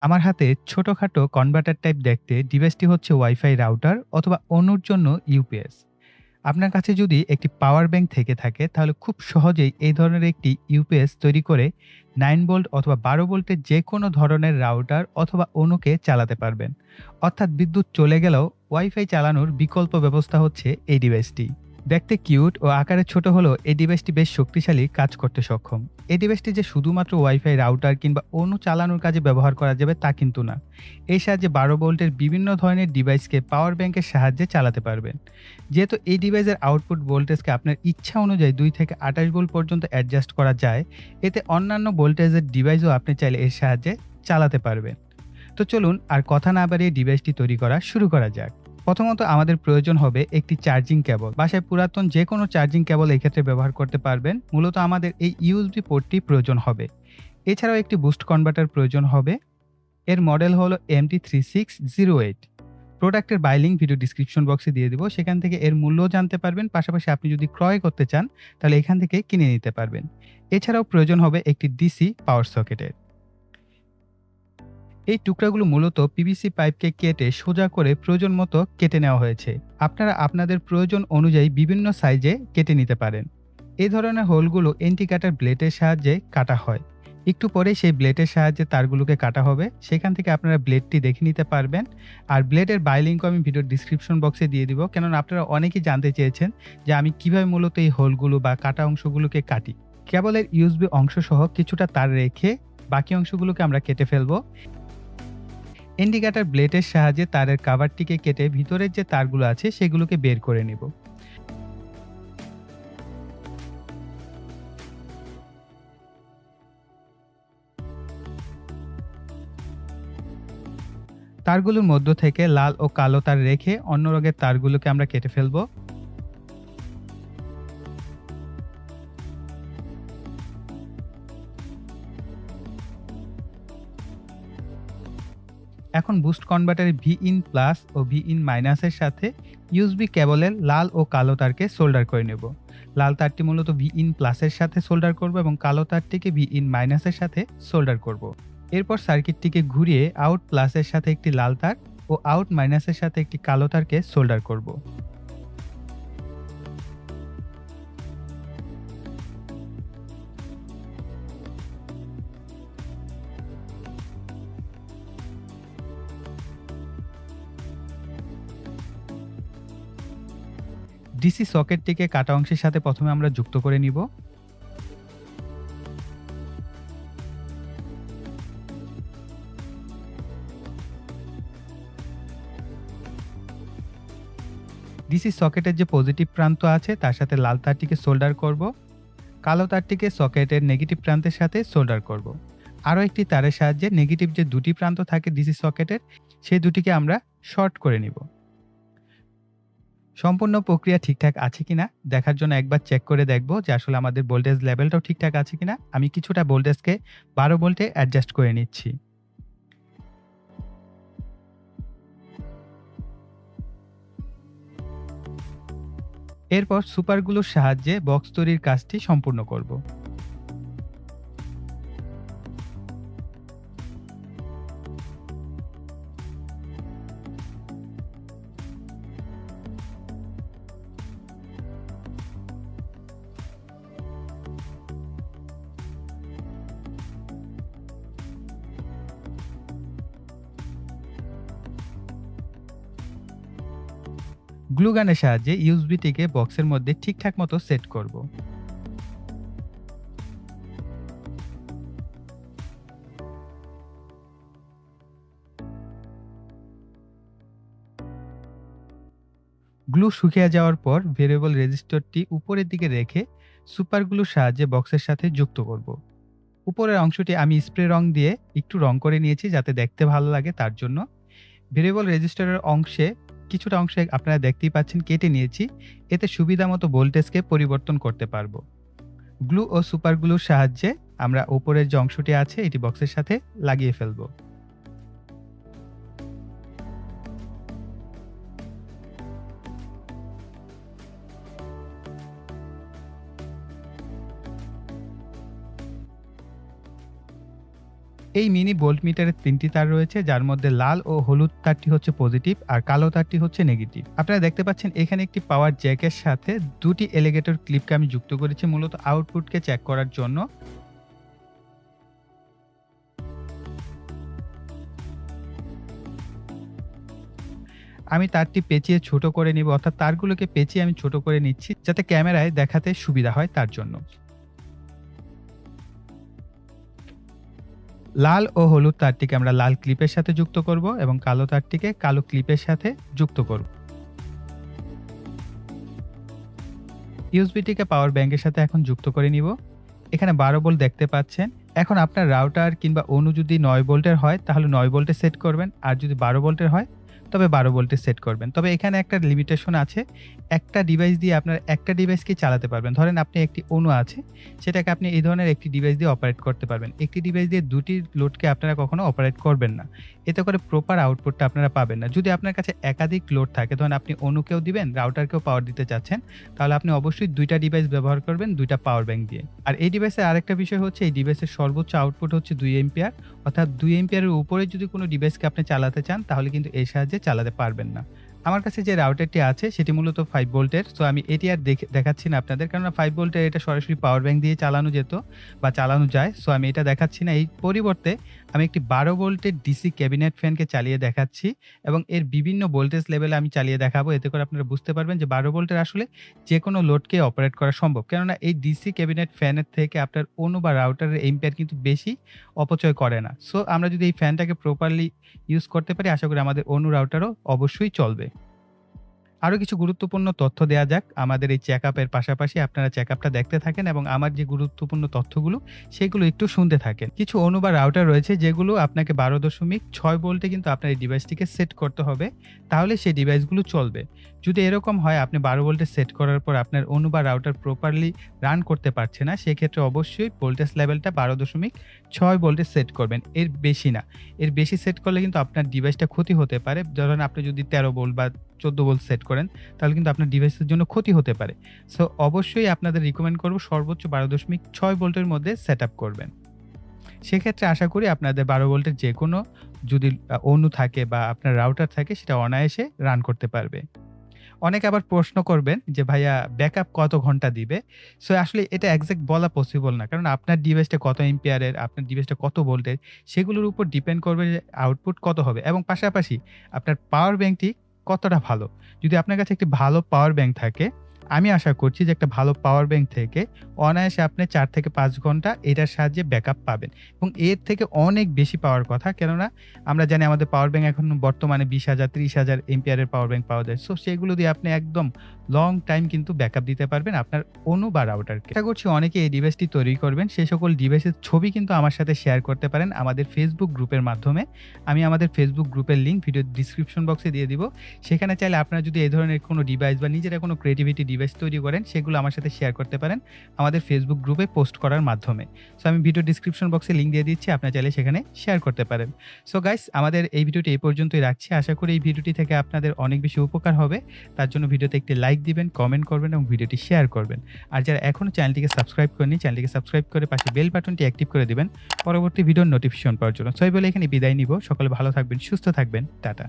আমার হাতে ছোটখাটো কনভার্টার টাইপ দেখতে ডিভাইসটি হচ্ছে ওয়াইফাই রাউটার অথবা অনুর জন্য ইউপিএস। আপনার কাছে যদি একটি পাওয়ার ব্যাংক থেকে থাকে তাহলে খুব সহজেই এই ধরনের একটি ইউপিএস তৈরি করে 9 ভোল্ট অথবা 12 ভোল্টের যে কোনো ধরনের রাউটার অথবা অনুকে চালাতে পারবেন। অর্থাৎ বিদ্যুৎ চলে গেলেও ওয়াইফাই চালানোর বিকল্প ব্যবস্থা হচ্ছে এই ডিভাইসটি। দেখতে কিউট ও আকারে ছোট হলেও এই ডিভাইসটি বেশ শক্তিশালী কাজ করতে সক্ষম। এই ডিভাইসটি যে শুধুমাত্র ওয়াইফাই রাউটার কিংবা অণু চালানোর কাজে ব্যবহার করা যাবে তা কিন্তু না। এই সাহায্যে 12 ভোল্টের বিভিন্ন ধরনের ডিভাইসকে পাওয়ার ব্যাংকের সাহায্যে চালাতে পারবেন। যেহেতু এই ডিভাইসের আউটপুট ভোল্টেজকে আপনার ইচ্ছা অনুযায়ী 2 থেকে 28 ভোল্ট পর্যন্ত অ্যাডজাস্ট করা যায়, এতে অন্যান্য ভোল্টেজের ডিভাইসও আপনি চাইলে এর সাহায্যে চালাতে পারবেন। তো চলুন আর কথা না বাড়িয়ে ডিভাইসটি তৈরি করা শুরু করা যাক। প্রথমত আমাদের প্রয়োজন হবে একটি চার্জিং কেবল। বাসায় পুরাতন যে কোনো চার্জিং কেবল এই ক্ষেত্রে ব্যবহার করতে পারবেন। মূলত আমাদের এই ইউএসবি পোর্টটি প্রয়োজন হবে। এছাড়াও একটি বুস্ট কনভার্টার প্রয়োজন হবে। এর মডেল হলো MT3608। প্রোডাক্টের বাই লিংক ভিডিও ডিসক্রিপশন বক্সে দিয়ে দিব। সেখান থেকে এর মূল্যও জানতে পারবেন। পাশাপাশি আপনি যদি ক্রয় করতে চান তাহলে এখান থেকে কিনে নিতে পারবেন। এছাড়াও প্রয়োজন হবে একটি ডিসি পাওয়ার সকেটের। এই টুকরাগুলো মূলত পিভিসি পাইপকে কেটে সোজা করে প্রয়োজন মতো কেটে নেওয়া হয়েছে। আপনারা আপনাদের প্রয়োজন অনুযায়ী বিভিন্ন সাইজে কেটে নিতে পারেন। এই ধরনের হোলগুলো এন্টি কাটার ব্লেডের সাহায্যে কাটা হয়। একটু পরে সেই ব্লেডের সাহায্যে তারগুলোকে কাটা হবে। সেখান থেকে আপনারা ব্লেডটি দেখে নিতে পারবেন। আর ব্লেডের বাই লিঙ্কও আমি ভিডিওর ডিসক্রিপশন বক্সে দিয়ে দিব, কেননা আপনারা অনেকেই জানতে চেয়েছেন যে আমি কিভাবে মূলত এই হোলগুলো বা কাটা অংশগুলোকে কাটি। কেবলের ইউএসবি অংশ সহ কিছুটা তার রেখে বাকি অংশগুলোকে আমরা কেটে ফেলবো। ইন্ডিকেটর ব্লেডের সাহায্যে তারের কভারটিকে কেটে ভিতরের যে তারগুলো আছে সেগুলোকে বের করে নিব। তারগুলোর মধ্য থেকে লাল ও কালো তার রেখে অন্য রঙের তারগুলোকে আমরা কেটে ফেলবো। এখন বুস্ট কনভার্টারের ভি ইন প্লাস ও ভি ইন মাইনাসের সাথে ইউএসবি কেবলের লাল ও কালো তারকে সোল্ডার করে নেব। লাল তারটি মূলত ভি ইন প্লাসের সাথে সোল্ডার করব এবং কালো তারটিকে ভি ইন মাইনাসের সাথে সোল্ডার করব। এরপর সার্কিটটিকে ঘুরিয়ে আউট প্লাসের সাথে একটি লাল তার ও আউট মাইনাসের সাথে একটি কালো তারকে সোল্ডার করব। ডিসি সকেটটিকে কাটা অংশের সাথে প্রথমে আমরা যুক্ত করে নিব। ডিসি সকেটের যে পজিটিভ প্রান্ত আছে তার সাথে লাল তারটিকে সোল্ডার করব। কালো তারটিকে সকেটের নেগেটিভ প্রান্তের সাথে সোল্ডার করব। আরও একটি তারের সাহায্যে নেগেটিভ যে দুটি প্রান্ত থাকে ডিসি সকেটের সেই দুটিকে আমরা শর্ট করে নিব। সম্পূর্ণ প্রক্রিয়া ঠিকঠাক আছে কিনা দেখার জন্য একবার চেক করে দেখব যে আসলে আমাদের ভোল্টেজ লেভেলটাও ঠিকঠাক আছে কিনা। আমি কিছুটা ভোল্টেজকে 12 ভোল্টে অ্যাডজাস্ট করে নিচ্ছি। এরপর সুপারগুলোর সাহায্যে বক্স তৈরির কাজটি সম্পূর্ণ করব। গ্লু গানের সাহায্যে ইউএসবিটিকে বক্সের মধ্যে ঠিকঠাক মতো সেট করব। গ্লু শুকিয়ে যাওয়ার পর ভেরিয়েবল রেজিস্টরটি উপরের দিকে রেখে সুপারগ্লুর সাহায্যে বক্সের সাথে যুক্ত করব। উপরের অংশটি আমি স্প্রে রং দিয়ে একটু রং করে নিয়েছি যাতে দেখতে ভালো লাগে তার জন্য। ভেরিয়েবল রেজিস্টারের অংশে কিছুটা অংশে আপনারা দেখতেই পাচ্ছেন কেটে নিয়েছি। এতে সুবিধা মতো ভোল্টেজকে পরিবর্তন করতে পারবো। গ্লু ও সুপার গ্লুর সাহায্যে আমরা উপরের যে অংশটি আছে এটি বক্সের সাথে লাগিয়ে ফেলবো। এই মিনি ভোল্টমিটারে 3টি তার রয়েছে, যার মধ্যে লাল ও হলুদ তারটি হচ্ছে পজিটিভ আর কালো তারটি হচ্ছে নেগেটিভ। আপনারা দেখতে পাচ্ছেন এখানে একটি পাওয়ার জ্যাকের সাথে 2টি এলিগেটর ক্লিপকে আমি যুক্ত করেছি মূলত আউটপুটকে চেক করার জন্য। আমি তারটি পেঁচিয়ে ছোট করে নিব, অর্থাৎ তারগুলোকে পেঁচিয়ে আমি ছোট করে নিচ্ছি যাতে ক্যামেরায় দেখাতে সুবিধা হয় তার জন্য। লাল ও হলুদ তারটিকে আমরা লাল ক্লিপের সাথে যুক্ত করব এবং কালো তারটিকে কালো ক্লিপের সাথে যুক্ত করব। ইউএসবিটিকে পাওয়ার ব্যাংকের সাথে এখন যুক্ত করে নিব। এখানে 12 ভোল্ট দেখতে পাচ্ছেন। এখন আপনার রাউটার কিংবা অনু যদি 9 ভোল্টের হয় তাহলে 9 ভোল্টে সেট করবেন, আর যদি 12 ভোল্টের হয় তবে 12 ভোল্টে সেট করবেন। তবে এখানে একটা লিমিটেশন আছে। একটা ডিভাইস দিয়ে আপনার একটা ডিভাইসকে চালাতে পারবেন। ধরেন আপনি একটি অনু আছে, সেটাকে আপনি এই ধরনের একটি ডিভাইস দিয়ে অপারেট করতে পারবেন। একটি ডিভাইস দিয়ে দুটি লোডকে আপনারা কখনো অপারেট করবেন না। এতে করে প্রপার আউটপুটটা আপনারা পাবেন না। যদি আপনার কাছে একাধিক লোড থাকে, ধরেন আপনি অনুকেও দিবেন, রাউটারকেও পাওয়ার দিতে চাচ্ছেন, তাহলে আপনি অবশ্যই 2টা ডিভাইস ব্যবহার করবেন 2টা পাওয়ার ব্যাংক দিয়ে। আর এই ডিভাইসের আরেকটা বিষয় হচ্ছে এই ডিভাইসের সর্বোচ্চ আউটপুট হচ্ছে 2 এম্পিয়ার, অর্থাৎ 2 এম্পিয়ারের উপরে যদি কোনো ডিভাইসকে আপনি চালাতে চান তাহলে কিন্তু এর সাহায্যে চালাতে পারবেন না। আমার কাছে যে রাউটারটি আছে সেটি মূলত 5 ভোল্টের। সো আমি এটি আর দেখাচ্ছি না আপনাদের, কারণ 5 ভোল্টের এটা সরাসরি পাওয়ার ব্যাংক দিয়ে চালানো যেত বা চালানো যায়। সো আমি এটা দেখাচ্ছি না। এই পরিবর্তে আমি একটি 12 ভোল্টের ডিসি ক্যাবিনেট ফ্যানকে চালিয়ে দেখাচ্ছি এবং এর বিভিন্ন ভোল্টেজ লেভেলে আমি চালিয়ে দেখাবো। এতে করে আপনারা বুঝতে পারবেন যে 12 ভোল্টের আসলে যেকোনো লোডকে অপারেট করা সম্ভব। কেননা এই ডিসি ক্যাবিনেট ফ্যানের থেকে আপনার অনু বা রাউটারের এম্পিয়ার কিন্তু বেশি অপচয় করে না। সো আমরা যদি এই ফ্যানটাকে প্রপারলি ইউজ করতে পারি, আশা করি আমাদের অনু রাউটারও অবশ্যই চলবে। আরো কিছু গুরুত্বপূর্ণ তথ্য দেয়া যাক। আমাদের এই চেকআপের পাশাপাশি আপনারা চেকআপটা দেখতে থাকেন এবং আমার যে গুরুত্বপূর্ণ তথ্যগুলো সেগুলো একটু শুনতে থাকেন। কিছু অনু বা রাউটার রয়েছে যেগুলো আপনাকে 12.6 ভোল্টে কিন্তু আপনার এই ডিভাইসটিকে সেট করতে হবে, তাহলে সেই ডিভাইসগুলো চলবে। যদি এরকম হয় আপনি 12 ভোল্টে সেট করার পর আপনার অনু বা রাউটার প্রপারলি রান করতে পারছে না, সেক্ষেত্রে অবশ্যই ভোল্টেজ লেভেলটা 12.6 ভোল্টে সেট করবেন, এর বেশি না। এর বেশি সেট করলে কিন্তু আপনার ডিভাইসটা ক্ষতি হতে পারে। ধরেন আপনি যদি 13 ভোল্ট বা 14 ভোল্ট সেট করেন তাহলে কিন্তু আপনার ডিভাইসের জন্য ক্ষতি হতে পারে। সো অবশ্যই আপনাদের রিকমেন্ড করব সর্বোচ্চ 12.6 ভোল্টের মধ্যে সেটআপ করবেন। সেক্ষেত্রে আশা করি আপনাদের 12 ভোল্টের যেকোনো যদি অনু থাকে বা আপনার রাউটার থাকে সেটা অনায়াসে রান করতে পারবে। অনেকে আবার প্রশ্ন করবেন যে ভাইয়া ব্যাকআপ কত ঘন্টা দিবে? সো আসলে এটা এক্সাক্ট বলা পসিবল না। কারণ আপনার ডিভাইসটা কত এম্পিয়ারের, আপনার ডিভাইসটা কত ভোল্টের সেগুলোর উপর ডিপেন্ড করবে যে আউটপুট কত হবে এবং পাশাপাশি আপনার পাওয়ার ব্যাংকটি কতটা ভালো। যদি আপনার কাছে একটি ভালো পাওয়ার ব্যাংক থাকে, আমি আশা করছি যে একটা ভালো পাওয়ার ব্যাংক থেকে অনায়াসে আপনি ৪ থেকে ৫ ঘন্টা এটার সাহায্যে ব্যাকআপ পাবেন এবং এর থেকে অনেক বেশি পাওয়ার কথা। কেননা আমরা জানি আমাদের পাওয়ার ব্যাংক এখন বর্তমানে 20,000 30,000 এম্পিয়ারের পাওয়ার ব্যাংক পাওয়া যায়। সো সেগুলো দিয়ে আপনি একদম লং টাইম কিন্তু ব্যাকআপ দিতে পারবেন আপনার অনু বা রাউটারকে। আশা করছি অনেকে এই ডিভাইসটি তৈরি করবেন। সেই সকল ডিভাইসের ছবি কিন্তু আমার সাথে শেয়ার করতে পারেন আমাদের ফেসবুক গ্রুপের মাধ্যমে। আমি আমাদের ফেসবুক গ্রুপের লিংক ভিডিও ডিসক্রিপশন বক্সে দিয়ে দিব। সেখানে চাইলে আপনারা যদি এই ধরনের কোনো ডিভাইস বা নিজেরা কোনো ক্রিয়েটিভিটি ডিভাইস তৈরি করেন সেগুলো আমার সাথে শেয়ার করতে পারেন আমাদের ফেসবুক গ্রুপে পোস্ট করার মাধ্যমে। সো আমি ভিডিও ডিসক্রিপশন বক্সে লিংক দিয়ে দিচ্ছি, আপনারা চাইলে সেখানে শেয়ার করতে পারেন। সো গাইস, আমাদের এই ভিডিওটি এই পর্যন্তই রাখছি। আশা করি এই ভিডিওটি থেকে আপনাদের অনেক বেশি উপকার হবে। তার জন্য ভিডিওতে একটি লাইক দিবেন, কমেন্ট করবেন এবং ভিডিওটি শেয়ার করবেন। আর যারা এখনো চ্যানেলটিকে সাবস্ক্রাইব করেনি, চ্যানেলটিকে সাবস্ক্রাইব করে পাশে বেল বাটনটি অ্যাক্টিভ করে দিবেন পরবর্তী ভিডিওর নোটিফিকেশন পাওয়ার জন্য। সো এই বলে এখানে বিদায় নিব। সকলে ভালো থাকবেন, সুস্থ থাকবেন। টাটা।